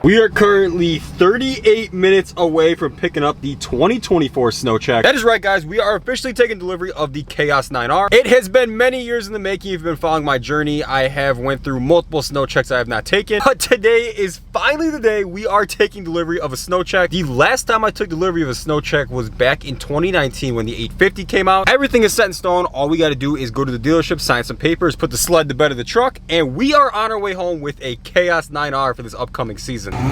We are currently 38 minutes away from picking up the 2024 snow check. That is right, guys. We are officially taking delivery of the Khaos 9R. It has been many years in the making. If you've been following my journey, I have went through multiple snow checks I have not taken, but today is finally the day we are taking delivery of a snow check. The last time I took delivery of a snow check was back in 2019 when the 850 came out. Everything is set in stone. All we got to do is go to the dealership, sign some papers, put the sled to bed of the truck, and we are on our way home with a Khaos 9R for this upcoming season. We've got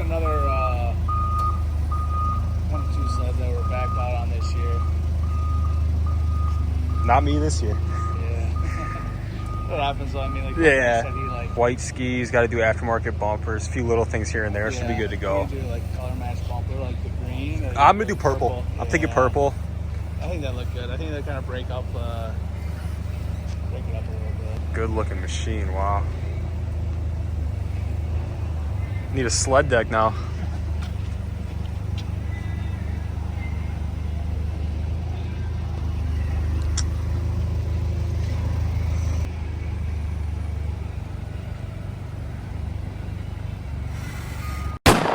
another one or two sleds that were backed out on this year. Not me this year. Yeah. What happens though? I mean, like, yeah. Said, like, white skis, got to do aftermarket bumpers, a few little things here and there. Yeah, should be good to go. You do like color match bumper, like the green. I'm gonna do purple. I'm thinking purple. I think that looked good. I think they kind of break it up a little bit. Good looking machine. Wow. Need a sled deck now.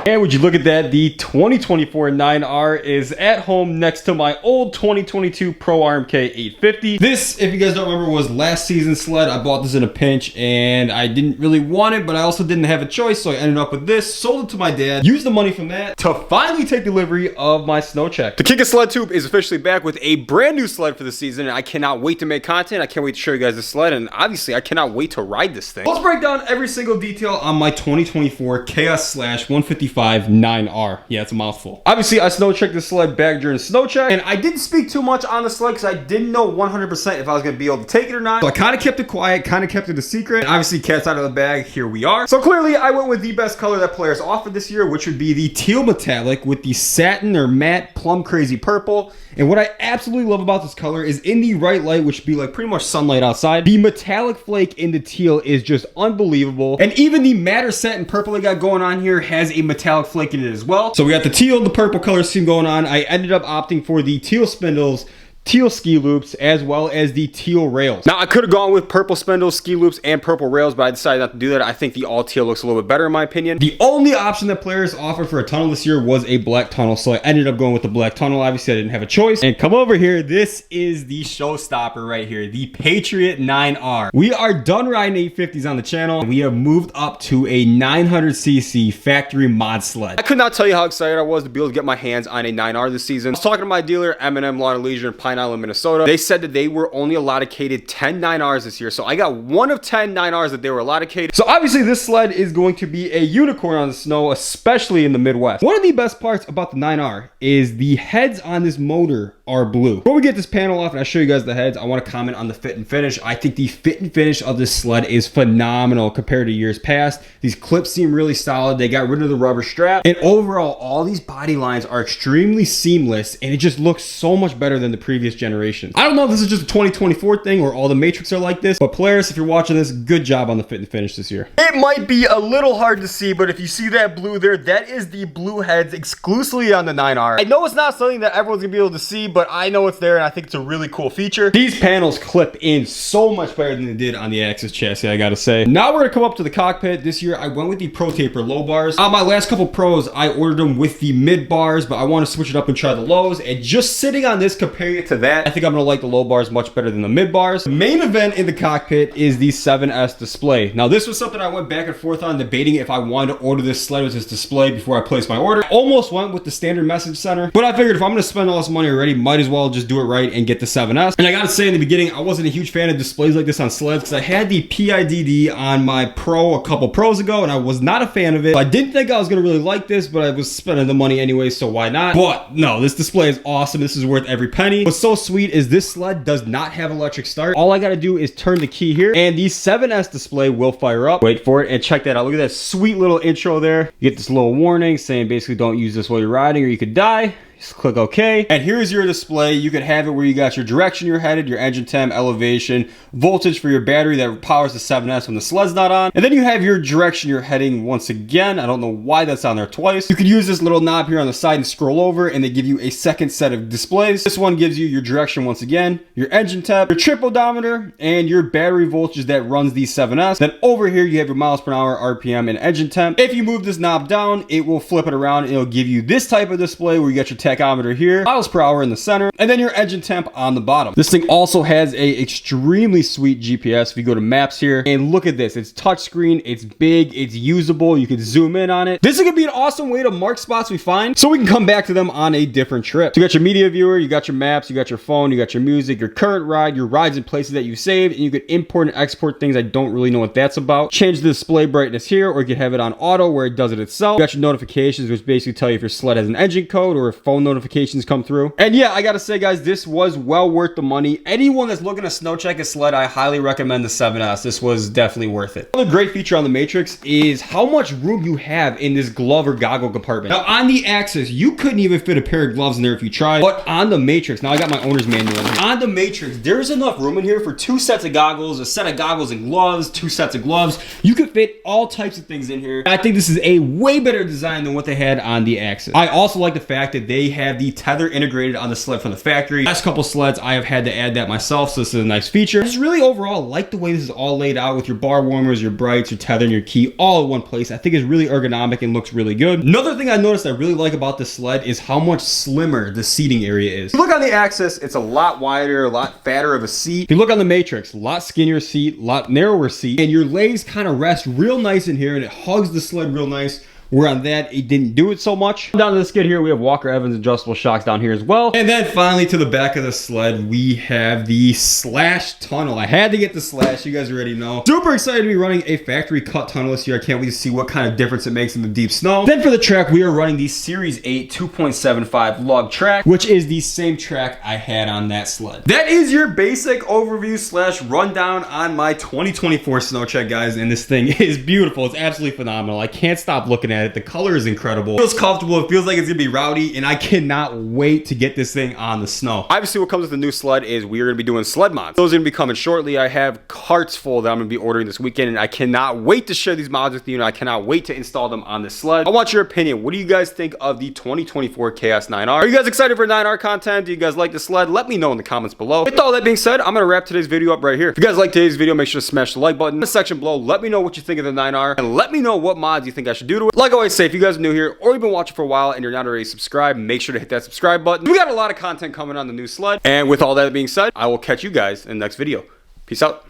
And would you look at that, the 2024 9R is at home next to my old 2022 Pro RMK 850. This, if you guys don't remember, was last season's sled. I bought this in a pinch and I didn't really want it, but I also didn't have a choice, so I ended up with this, sold it to my dad, used the money from that to finally take delivery of my snow check. The Kick It Sled Tube is officially back with a brand new sled for the season, and I cannot wait to make content. I can't wait to show you guys the sled, and obviously I cannot wait to ride this thing. Let's break down every single detail on my 2024 Khaos Slash 155 9R. Yeah, it's a mouthful. Obviously, I snow checked the sled back during the snow check, and I didn't speak too much on the sled because I didn't know 100% if I was going to be able to take it or not. So I kind of kept it quiet, kind of kept it a secret. And obviously, cat's out of the bag. Here we are. So clearly, I went with the best color that Polaris offered this year, which would be the teal metallic with the satin or matte plum crazy purple. And what I absolutely love about this color is in the right light, which would be like pretty much sunlight outside, the metallic flake in the teal is just unbelievable. And even the matte satin purple they got going on here has a metallic flake in it as well. So we got the teal, the purple color scheme going on. I ended up opting for the teal spindles, teal ski loops, as well as the teal rails. Now I could have gone with purple spindles, ski loops, and purple rails, but I decided not to do that. I think the all teal looks a little bit better in my opinion. The only option that Polaris offered for a tunnel this year was a black tunnel, so I ended up going with the black tunnel. Obviously I didn't have a choice. And come over here, this is the showstopper right here, the Patriot 9R. We are done riding 850s on the channel. We have moved up to a 900cc factory mod sled. I could not tell you how excited I was to be able to get my hands on a 9R this season. I was talking to my dealer, M&M Lawn and Leisure in Pine Island, Minnesota. They said that they were only allocated 10 9Rs this year, so I got one of 10 9Rs that they were allocated. So obviously this sled is going to be a unicorn on the snow, especially in the Midwest. One of the best parts about the 9R is the heads on this motor are blue. Before we get this panel off and I show you guys the heads, I want to comment on the fit and finish. I think the fit and finish of this sled is phenomenal compared to years past. These clips seem really solid. They got rid of the rubber strap, and overall all these body lines are extremely seamless, and it just looks so much better than the previous generation. I don't know if this is just a 2024 thing or all the Matrix are like this, but Polaris, if you're watching this, good job on the fit and finish this year. It might be a little hard to see, but if you see that blue there, that is the blue heads exclusively on the 9R. I know it's not something that everyone's gonna be able to see, but I know it's there and I think it's a really cool feature. These panels clip in so much better than they did on the Axis chassis, I gotta say. Now we're gonna come up to the cockpit. This year I went with the Pro Taper low bars. On my last couple Pros, I ordered them with the mid bars, but I want to switch it up and try the lows, and just sitting on this, comparing it to that, I think I'm gonna like the low bars much better than the mid bars. The main event in the cockpit is the 7S display. Now this was something I went back and forth on, debating if I wanted to order this sled with this display before I placed my order. I almost went with the standard message center, but I figured if I'm gonna spend all this money already, might as well just do it right and get the 7S. And I gotta say in the beginning, I wasn't a huge fan of displays like this on sleds because I had the PIDD on my Pro a couple Pros ago and I was not a fan of it. I didn't think I was gonna really like this, but I was spending the money anyway, so why not? But no, this display is awesome. This is worth every penny. What's so sweet is this sled does not have electric start. All I gotta do is turn the key here and the 7S display will fire up. Wait for it and check that out. Look at that sweet little intro there. You get this little warning saying basically don't use this while you're riding or you could die. Just click OK. And here's your display. You could have it where you got your direction you're headed, your engine temp, elevation, voltage for your battery that powers the 7S when the sled's not on. And then you have your direction you're heading once again. I don't know why that's on there twice. You could use this little knob here on the side and scroll over, and they give you a second set of displays. This one gives you your direction once again, your engine temp, your trip odometer, and your battery voltage that runs the 7S. Then over here you have your miles per hour, RPM, and engine temp. If you move this knob down, it will flip it around and it'll give you this type of display where you got your tachometer here, miles per hour in the center, and then your engine temp on the bottom. This thing also has a extremely sweet GPS. If you go to maps here and look at this, it's touchscreen, it's big, it's usable, you can zoom in on it. This is gonna be an awesome way to mark spots we find so we can come back to them on a different trip. So you got your media viewer, you got your maps, you got your phone, you got your music, your current ride, your rides and places that you saved, and you could import and export things. I don't really know what that's about. Change the display brightness here, or you could have it on auto where it does it itself. You got your notifications, which basically tell you if your sled has an engine code or if phone notifications come through. And yeah, I gotta say guys, this was well worth the money. Anyone that's looking to snow check a sled, I highly recommend the 7S. This was definitely worth it. Another great feature on the Matrix is how much room you have in this glove or goggle compartment. Now on the Axis, you couldn't even fit a pair of gloves in there if you tried, but on the Matrix, now I got my owner's manual in here. On the Matrix, there's enough room in here for 2 sets of goggles, a set of goggles and gloves, 2 sets of gloves. You could fit all types of things in here. I think this is a way better design than what they had on the Axis. I also like the fact that they have the tether integrated on the sled from the factory. Last couple sleds, I have had to add that myself, so this is a nice feature. I just really overall like the way this is all laid out with your bar warmers, your brights, your tether, and your key all in one place. I think it's really ergonomic and looks really good. Another thing I noticed I really like about this sled is how much slimmer the seating area is. If you look on the Axis, it's a lot wider, a lot fatter of a seat. If you look on the Matrix, a lot skinnier seat, a lot narrower seat, and your legs kind of rest real nice in here and it hugs the sled real nice. Where on that, it didn't do it so much. Down to the skid here, we have Walker Evans adjustable shocks down here as well. And then finally to the back of the sled, we have the Slash tunnel. I had to get the Slash, you guys already know. Super excited to be running a factory cut tunnel this year. I can't wait to see what kind of difference it makes in the deep snow. Then for the track, we are running the Series 8 2.75 lug track, which is the same track I had on that sled. That is your basic overview slash rundown on my 2024 snow check, guys. And this thing is beautiful. It's absolutely phenomenal. I can't stop looking at it. The color is incredible. It feels comfortable. It feels like it's gonna be rowdy, and I cannot wait to get this thing on the snow. Obviously, what comes with the new sled is we are gonna be doing sled mods. Those are gonna be coming shortly. I have carts full that I'm gonna be ordering this weekend, and I cannot wait to share these mods with you, and I cannot wait to install them on this sled. I want your opinion. What do you guys think of the 2024 Khaos 9R? Are you guys excited for 9R content? Do you guys like the sled? Let me know in the comments below. With all that being said, I'm gonna wrap today's video up right here. If you guys like today's video, make sure to smash the like button in the section below. Let me know what you think of the 9R, and let me know what mods you think I should do to it. Like I always say, if you guys are new here or you've been watching for a while and you're not already subscribed, make sure to hit that subscribe button. We got a lot of content coming on the new sled. And with all that being said, I will catch you guys in the next video. Peace out.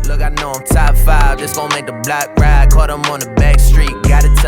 Look, I know I'm top 5, just gon' make the block ride. Caught him on the back street, got it.